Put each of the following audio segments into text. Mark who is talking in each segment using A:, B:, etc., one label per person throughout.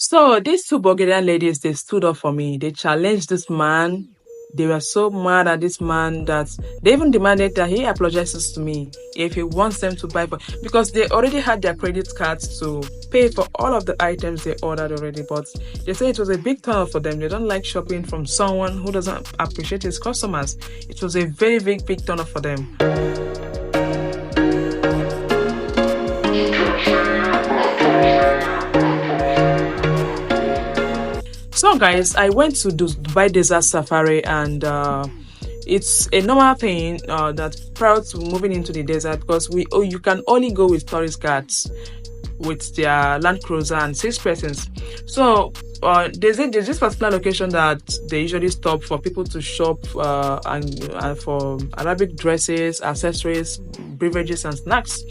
A: So these two Bulgarian ladies, they stood up for me. They challenged this man. They were so mad at this man that they even demanded that he apologizes to me if he wants them to buy for, because they already had their credit cards to pay for all of the items they ordered already. But they say it was a big turn off for them. They don't like shopping from someone who doesn't appreciate his customers. It was a very big turn off for them. So guys, I went to Dubai Desert Safari, and it's a normal thing that prior to moving into the desert, because you can only go with tourist guides with their Land Cruiser and 6 persons. So there's this particular location that they usually stop for people to shop and for Arabic dresses, accessories, beverages and snacks.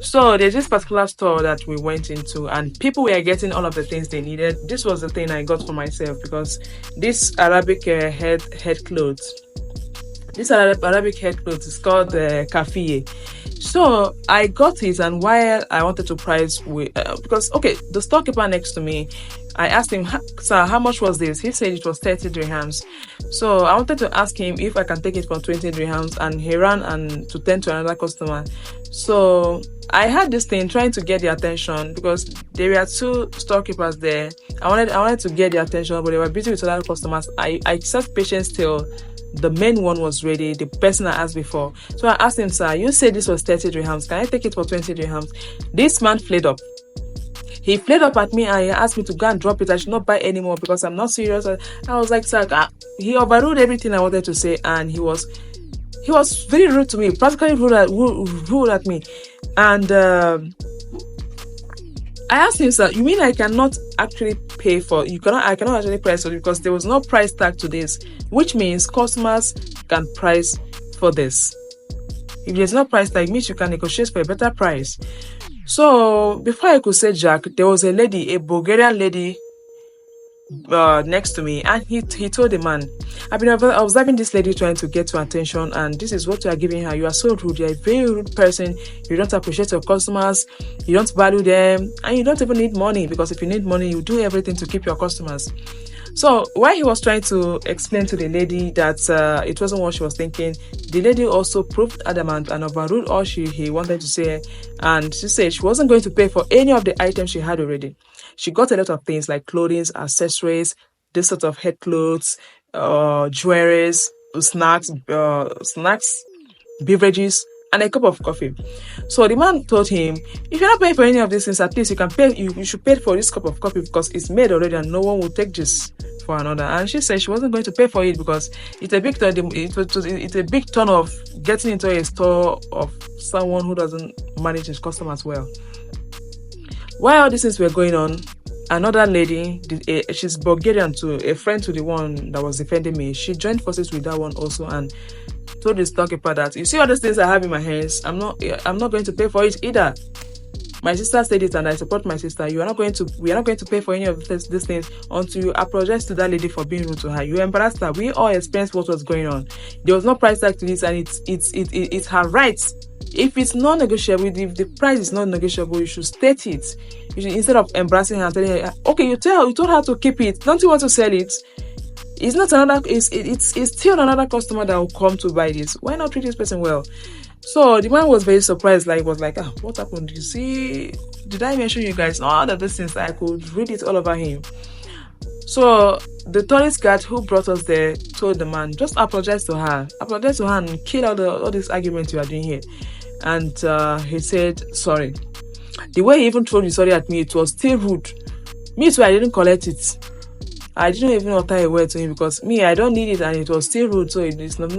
A: So there's this particular store that we went into, and people were getting all of the things they needed. This was the thing I got for myself, because this Arabic head clothes. This Arabic head clothes is called kafiyeh. So I got it, and while I wanted to price because the storekeeper next to me, I asked him, "Sir, how much was this?" He said it was 30 dirhams. So I wanted to ask him if I can take it for 20 dirhams, and he ran and to tend to another customer. So I had this thing trying to get their attention, because there were 2 storekeepers there. I wanted to get their attention, but they were busy with other customers. I sat patience till the main one was ready, the person I asked before. So I asked him, "Sir, you said this was 30 dirhams. Can I take it for 20 dirhams?" This man flared up. He flared up at me, and he asked me to go and drop it. I should not buy anymore because I'm not serious. I was like, "Sir," he overruled everything I wanted to say, and he was very rude to me, practically rude at me. And I asked him, "Sir, you mean I cannot actually pay for? I cannot actually price for it, because there was no price tag to this, which means customers can price for this. If there's no price tag, it means you can negotiate for a better price." So before I could say jack, there was a Bulgarian lady next to me, and he told the man, "I've been observing this lady trying to get your attention, and this is what you are giving her. You are so rude. You are a very rude person. You don't appreciate your customers. You don't value them, and you don't even need money, because if you need money, you do everything to keep your customers." So while he was trying to explain to the lady that it wasn't what she was thinking, the lady also proved adamant and overruled all he wanted to say, and she said she wasn't going to pay for any of the items she had already. She got a lot of things like clothing, accessories, this sort of head clothes, jewelries, snacks, beverages, and a cup of coffee. So the man told him, "If you're not paying for any of these things, at least you can pay. You should pay for this cup of coffee, because it's made already, and no one will take this for another." And she said she wasn't going to pay for it, because it's a big turn. It's a big turn of getting into a store of someone who doesn't manage his customers well. While all these things were going on, another lady, she's Bulgarian too, a friend to the one that was defending me, she joined forces with that one also, and told the storekeeper that, "You see all these things I have in my hands, I'm not going to pay for it either. My sister said it, and I support my sister. We are not going to pay for any of these things until you apologize to that lady for being rude to her. You embarrassed her. We all experienced what was going on. There was no price tag to this, and it's her right. If it's non-negotiable, if the price is not negotiable, you should state it. You should, instead of embarrassing her and telling her, okay, you told her to keep it. Don't you want to sell it? It's not another. It's still another customer that will come to buy this. Why not treat this person well?" So the man was very surprised. Like, was like, "What happened? You see, did I mention you guys? All of these things, I could read it all over him." So the tourist guide who brought us there told the man, "Just apologize to her, and kill all this argument you are doing here." And he said sorry. The way he even told you sorry at me, it was still rude. Me too, I didn't collect it. I didn't even utter a word to him, because me, I don't need it, and it was still rude, so it's of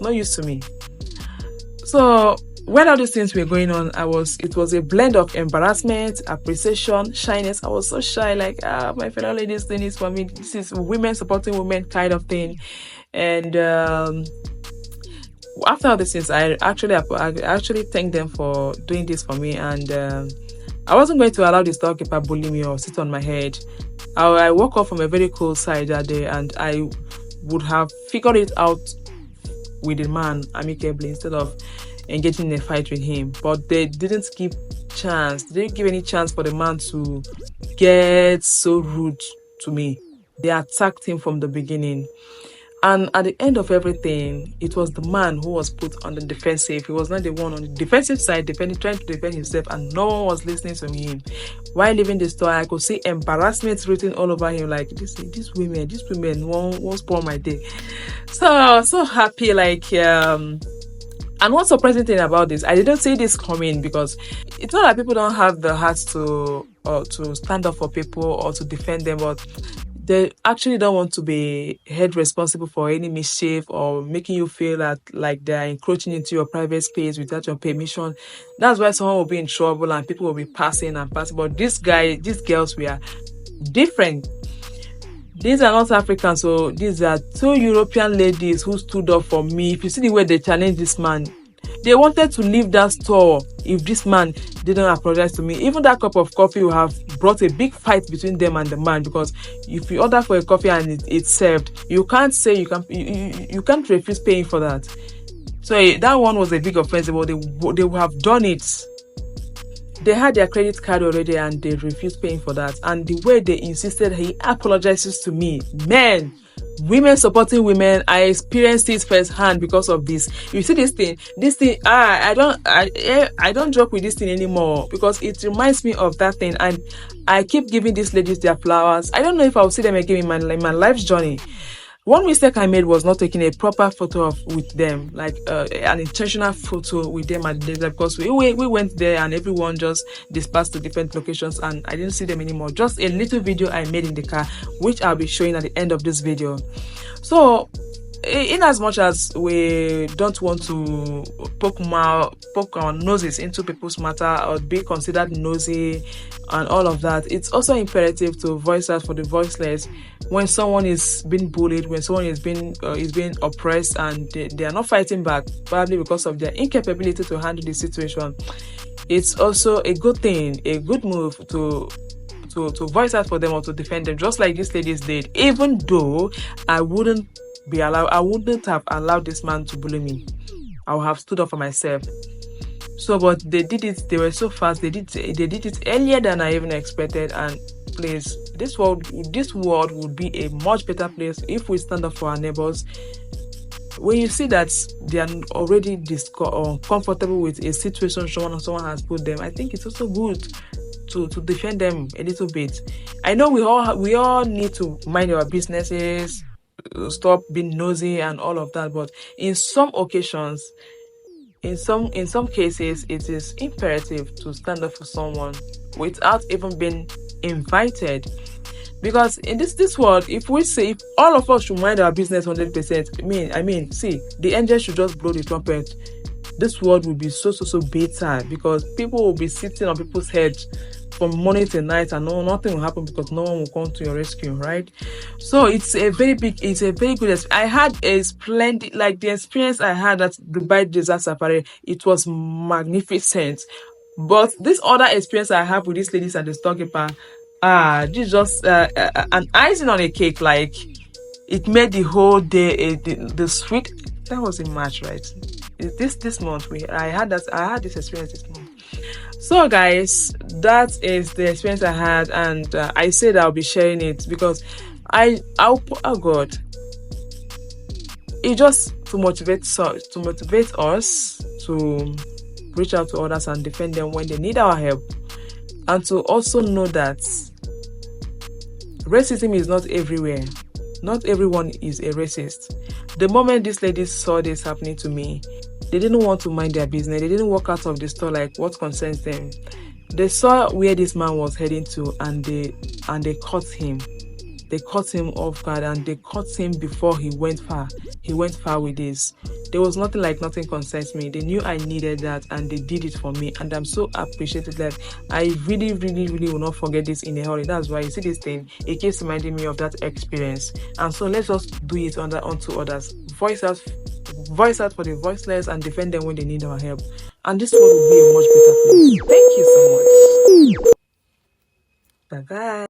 A: no use to me. So when all these things were going on, it was a blend of embarrassment, appreciation, shyness. I was so shy, like, my fellow ladies doing this for me. This is women supporting women kind of thing. And after all these things, I actually thanked them for doing this for me, and I wasn't going to allow the storekeeper bully me or sit on my head. I woke up from a very cold side that day, and I would have figured it out with the man amicably instead of engaging in a fight with him. But they didn't give any chance for the man to get so rude to me. They attacked him from the beginning. And at the end of everything, it was the man who was put on the defensive. He was not the one on the defensive side, trying to defend himself, and no one was listening to him. While leaving the store, I could see embarrassment written all over him, like these women won't spoil my day. So happy, like and one surprising thing about this, I didn't see this coming, because it's not that people don't have the heart to stand up for people or to defend them, but they actually don't want to be held responsible for any mischief or making you feel that like they're encroaching into your private space without your permission. That's why someone will be in trouble and people will be passing. But these girls were different. These are not Africans, so these are two European ladies who stood up for me. If you see the way they challenged this man, they wanted to leave that store if this man didn't apologize to me. Even that cup of coffee will have brought a big fight between them and the man, because if you order for a coffee and it's served, you can't say you can't refuse paying for that. So that one was a big offense, but they would have done it. They had their credit card already and they refused paying for that. And the way they insisted he apologizes to me, man, women supporting women, I experienced it firsthand because of this. You see this thing, I don't joke with this thing anymore, because it reminds me of that thing, and I keep giving these ladies their flowers. I don't know if I'll see them again in my life's journey. One mistake I made was not taking a proper photo with them, like an intentional photo with them at the day, because we went there and everyone just dispersed to different locations and I didn't see them anymore. Just a little video I made in the car, which I'll be showing at the end of this video. So, in as much as we don't want to poke our noses into people's matter or be considered nosy and all of that, it's also imperative to voice out for the voiceless when someone is being bullied, when someone is being oppressed and they are not fighting back, probably because of their incapability to handle the situation. It's also a good thing, a good move to voice out for them or to defend them, just like these ladies did. Even though I wouldn't have allowed this man to bully me. I would have stood up for myself. So, but they did it. They were so fast. They did it earlier than I even expected. And please, this world would be a much better place if we stand up for our neighbors. When you see that they are already comfortable with a situation someone has put them, I think it's also good to defend them a little bit. I know we all need to mind our businesses, stop being nosy and all of that, but in some occasions, in some cases, it is imperative to stand up for someone without even being invited. Because in this world, if all of us should mind our business 100%, I mean, see, the angels should just blow the trumpet, this world will be so better, because people will be sitting on people's heads from morning to night and nothing will happen because no one will come to your rescue, right? So it's a very good experience. I had a splendid, like the experience I had at Dubai Desert Safari, it was magnificent. But this other experience I have with these ladies and the storekeeper, this is just an icing on a cake. Like, it made the whole day the sweet. That was in March, right? This month I had this experience this month. So guys, that is the experience I had, and I said I'll be sharing it because oh God, it just to motivate us to reach out to others and defend them when they need our help, and to also know that racism is not everywhere. Not everyone is a racist. The moment these ladies saw this happening to me, they didn't want to mind their business. They didn't walk out of the store like what concerns them. They saw where this man was heading to, and they caught him. They caught him off guard, and they caught him before he went far. He went far with this. There was nothing like nothing concerns me. They knew I needed that, and they did it for me. And I'm so appreciative that I really will not forget this in a hurry. That's why you see this thing, it keeps reminding me of that experience. And so let's just do it onto others. Voice out for the voiceless and defend them when they need our help. And this world will be a much better place. Thank you so much. Bye bye.